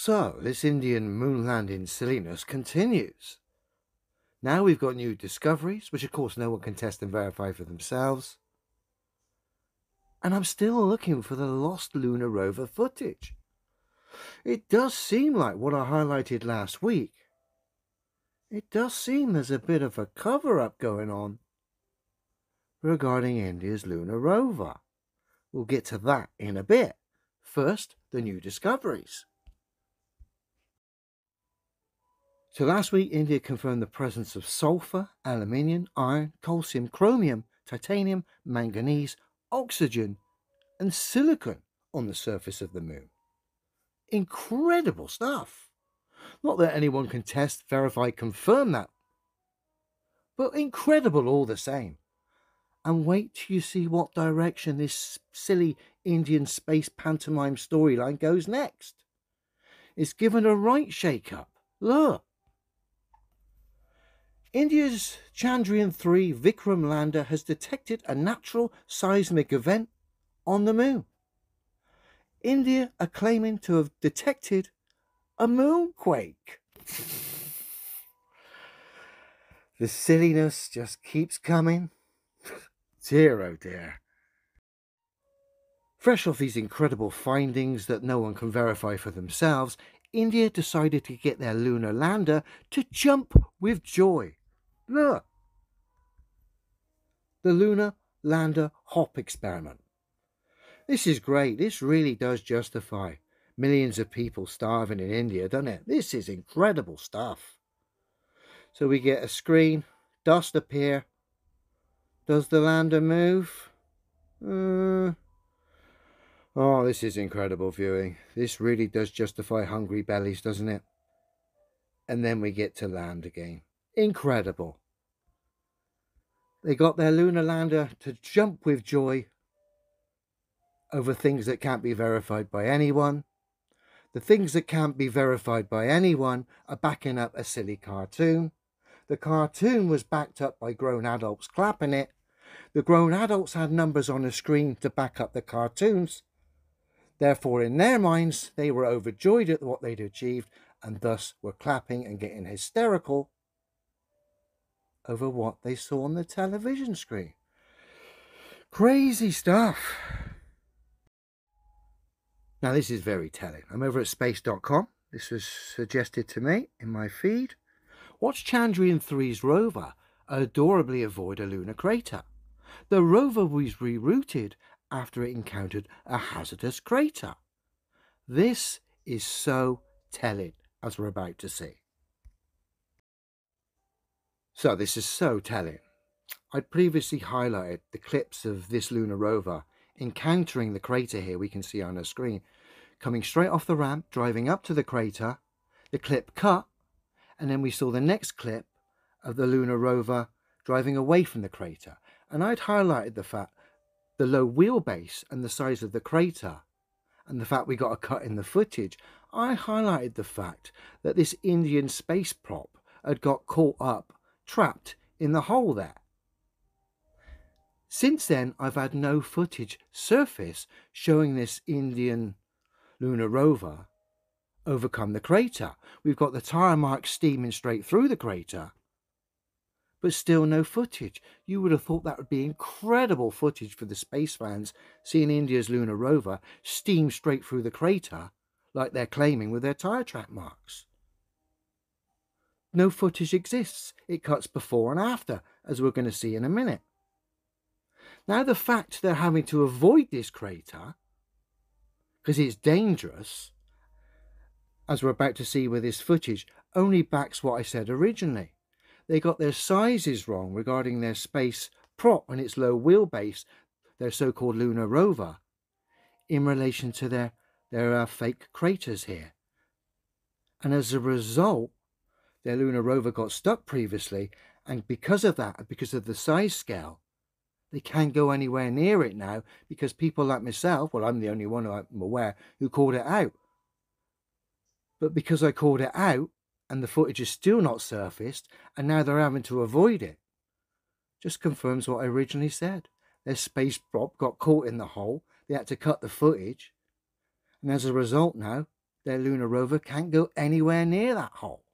So, this Indian moon landing silliness continues. Now we've got new discoveries, which of course no one can test and verify for themselves. And I'm still looking for the lost lunar rover footage. It does seem like what I highlighted last week. It does seem there's a bit of a cover-up going on regarding India's lunar rover. We'll get to that in a bit. First, the new discoveries. So last week, India confirmed the presence of sulfur, aluminium, iron, calcium, chromium, titanium, manganese, oxygen, and silicon on the surface of the moon. Incredible stuff. Not that anyone can test, verify, confirm that, but incredible all the same. And wait till you see what direction this silly Indian space pantomime storyline goes next. It's given a right shake-up. Look. India's Chandrayaan-3 Vikram lander has detected a natural seismic event on the moon. India are claiming to have detected a moonquake. The silliness just keeps coming. Dear oh dear. Fresh off these incredible findings that no one can verify for themselves, India decided to get their lunar lander to jump with joy. Look. The Lunar Lander Hop Experiment. This is great. This really does justify millions of people starving in India, doesn't it? This is incredible stuff. So we get a screen, dust appear. Does the lander move? Oh, this is incredible viewing. This really does justify hungry bellies, doesn't it? And then we get to land again. Incredible. They got their lunar lander to jump with joy over things that can't be verified by anyone. The things that can't be verified by anyone are backing up a silly cartoon. The cartoon was backed up by grown adults clapping it. The grown adults had numbers on the screen to back up the cartoons. Therefore, in their minds, they were overjoyed at what they'd achieved and thus were clapping and getting hysterical over what they saw on the television screen. Crazy stuff. Now, this is very telling. I'm over at space.com. This was suggested to me in my feed. Watch Chandrayaan-3's rover adorably avoid a lunar crater. The rover was rerouted after it encountered a hazardous crater. This is so telling, as we're about to see. So this is so telling. I previously highlighted the clips of this lunar rover encountering the crater here we can see on the screen, coming straight off the ramp, driving up to the crater. The clip cut, and then we saw the next clip of the lunar rover driving away from the crater. And I'd highlighted the fact, the low wheelbase and the size of the crater, and the fact we got a cut in the footage. I highlighted the fact that this Indian space prop had got caught up, trapped in the hole there. Since then, I've had no footage surface showing this Indian lunar rover overcome the crater. We've got the tire marks steaming straight through the crater, but still no footage. You would have thought that would be incredible footage for the space fans, seeing India's lunar rover steam straight through the crater like they're claiming with their tire track marks. No footage exists. It cuts before and after, as we're going to see in a minute. Now, the fact they're having to avoid this crater because it's dangerous, as we're about to see with this footage, only backs what I said originally. They got their sizes wrong regarding their space prop and its low wheelbase, their so-called lunar rover, in relation to their fake craters here. And as a result, their lunar rover got stuck previously, and because of that, because of the size scale, they can't go anywhere near it now, because people like myself, well, I'm the only one I'm aware who called it out. But because I called it out, and the footage is still not surfaced, and now they're having to avoid it, just confirms what I originally said. Their space prop got caught in the hole, they had to cut the footage, and as a result now, their lunar rover can't go anywhere near that hole.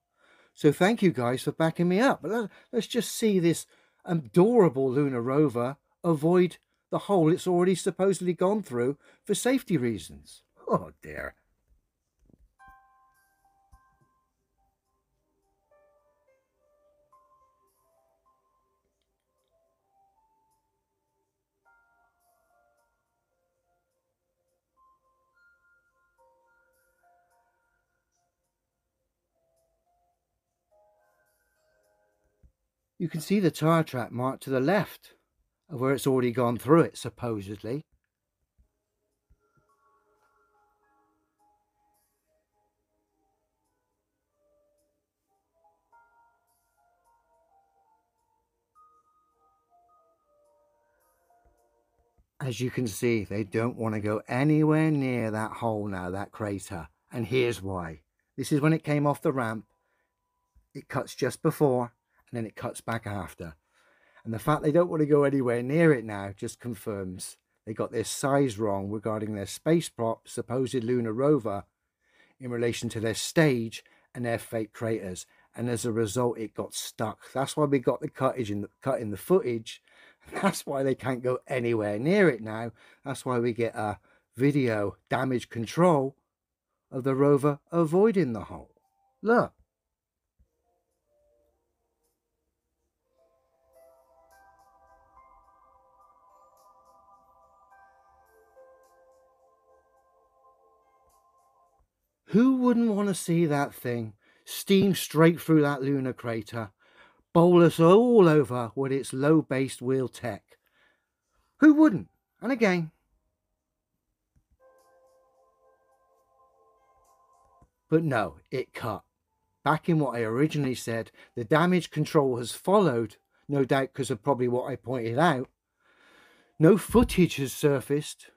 So thank you guys for backing me up. But let's just see this adorable lunar rover avoid the hole it's already supposedly gone through for safety reasons. Oh dear. You can see the tire track marked to the left of where it's already gone through it, supposedly. As you can see, they don't want to go anywhere near that hole now, that crater. And here's why. This is when it came off the ramp. It cuts just before, and then it cuts back after. And the fact they don't want to go anywhere near it now just confirms they got their size wrong regarding their space prop, supposed lunar rover, in relation to their stage and their fake craters. And as a result, it got stuck. That's why we got the cut in the footage. That's why they can't go anywhere near it now. That's why we get a video damage control of the rover avoiding the hole. Look. Who wouldn't want to see that thing steam straight through that lunar crater, bowl us all over with its low-based wheel tech? Who wouldn't? And again. But no, it cut. Back in what I originally said, the damage control has followed, no doubt because of probably what I pointed out. No footage has surfaced,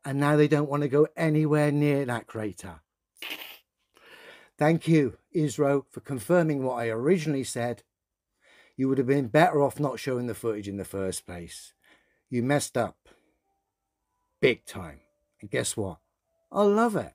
and now they don't want to go anywhere near that crater. Thank you, ISRO, for confirming what I originally said. You would have been better off not showing the footage in the first place. You messed up. Big time. And guess what? I love it.